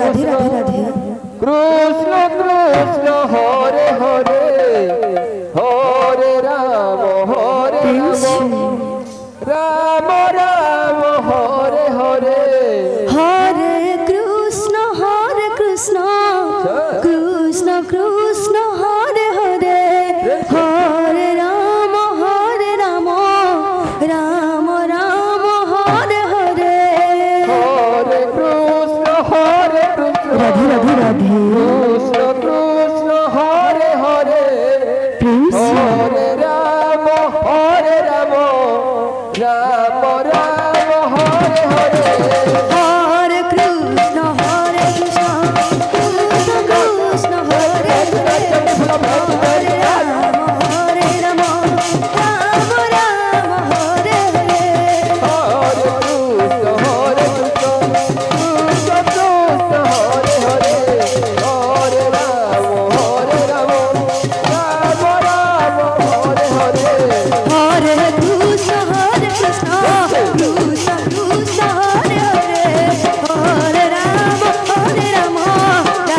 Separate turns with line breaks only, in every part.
রাধে রাধে রাধে
কৃষ্ণ কৃষ্ণ হরে হরে হরে রাম রাম রাম হরে হরে
হরে কৃষ্ণ কৃষ্ণ কৃষ্ণ হরে হরে হরে রাম রাম রাম হরে হরে
হরে কৃষ্ণ
রাধে রাধে রাধে
কৃষ্ণ কৃষ্ণ হরে হরে হরে রাম রাম রাম হরে হরে
হরে কৃষ্ণ কৃষ্ণ কৃষ্ণ হরে হরে হরে রাম রাম রাম হরে হরে
হরে কৃষ্ণ হরে কৃষ্ণ কৃষ্ণ হরে হরে হরে রাম রাম রাম হরে হরে
হরে কৃষ্ণ কৃষ্ণ কৃষ্ণ হরে হরে হরে রাম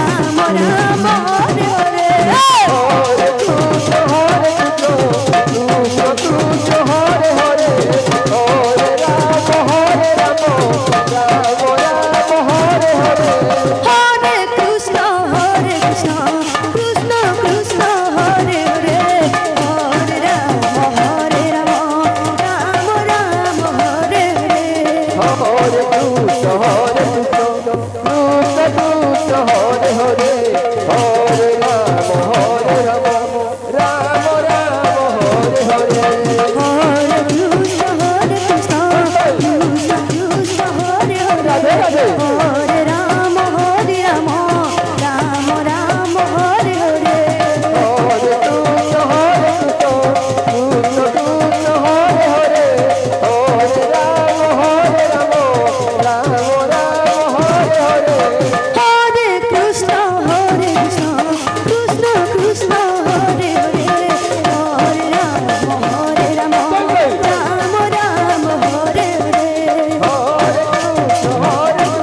রাম রাম হরে হরে
হরে কৃষ্ণ হরে কৃষ্ণ কৃষ্ণ হরে হরে হরে রাম রাম হরে হরে
হরে কৃষ্ণ কৃষ্ণ কৃষ্ণ হরে হরে হরে রাম রাম রাম হরে হরে
হরে কৃষ্ণ হরে কৃষ্ণ কৃষ্ণ কৃষ্ণ হরে হরে হরে রাম রাম রাম হরে হরে
হরে কৃষ্ণ কৃষ্ণ কৃষ্ণ হরে হরে
রাধে রাধে
হরে রাম রাম রাম হরে হরে
হরে কৃষ্ণ হরে কৃষ্ণ কৃষ্ণ হরে হরে হরে রাম রাম হরে হরে
হরে কৃষ্ণ কৃষ্ণ কৃষ্ণ হরে হরে হরে রাম রাম রাম হরে হরে
হরে কৃষ্ণ হরে
হরে কৃষ্ণ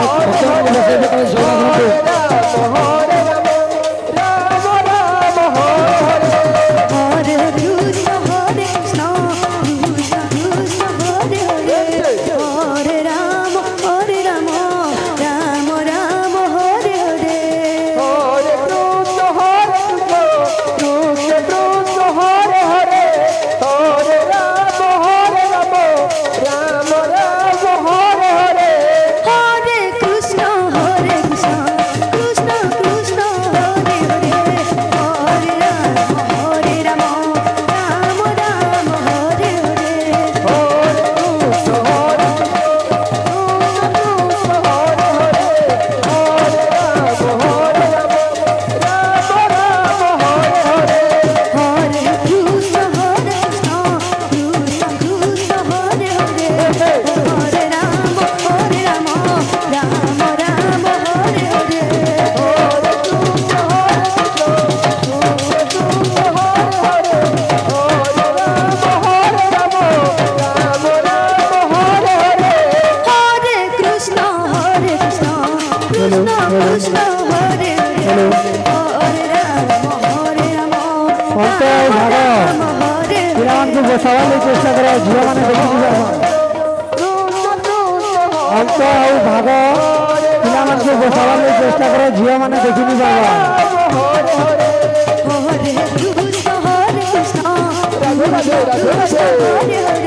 কৃষ্ণ কৃষ্ণ হরে হরে হরে রাম রাম রাম হরে হরে
হরে কৃষ্ণ হরে কৃষ্ণ কৃষ্ণ হরে হরে হরে রাম রাম হরে হরে
হরে কৃষ্ণ কৃষ্ণ কৃষ্ণ হরে হরে হরে রাম রাম রাম হরে হরে
হরে কৃষ্ণ হরে কৃষ্ণ হরে হরে হরে রাম রাম হরে হরে
হরে কৃষ্ণ কৃষ্ণ কৃষ্ণ হরে হরে হরে রাম রাম রাম হরে হরে
হরে কৃষ্ণ হরে কৃষ্ণ হরে হরে হরে রাম রাম হরে হরে
হরে কৃষ্ণ কৃষ্ণ কৃষ্ণ হরে হরে হরে রাম রাম হরে
ପିଲାମାନଙ୍କୁ ବସାଇବାକୁ ଚେଷ୍ଟା କର ଝିଅମାନେ ଦେଖିଯିବେ ଅଙ୍କ ଆଉ ଭାଗ ପିଲାମାନଙ୍କୁ ବସାଇବାକୁ ଚେଷ୍ଟା କର ଝିଅମାନେ ଦେଖିନି ବାବା
ହରେ କୃଷ୍ଣ କୃଷ୍ଣ ହରେ ହରେ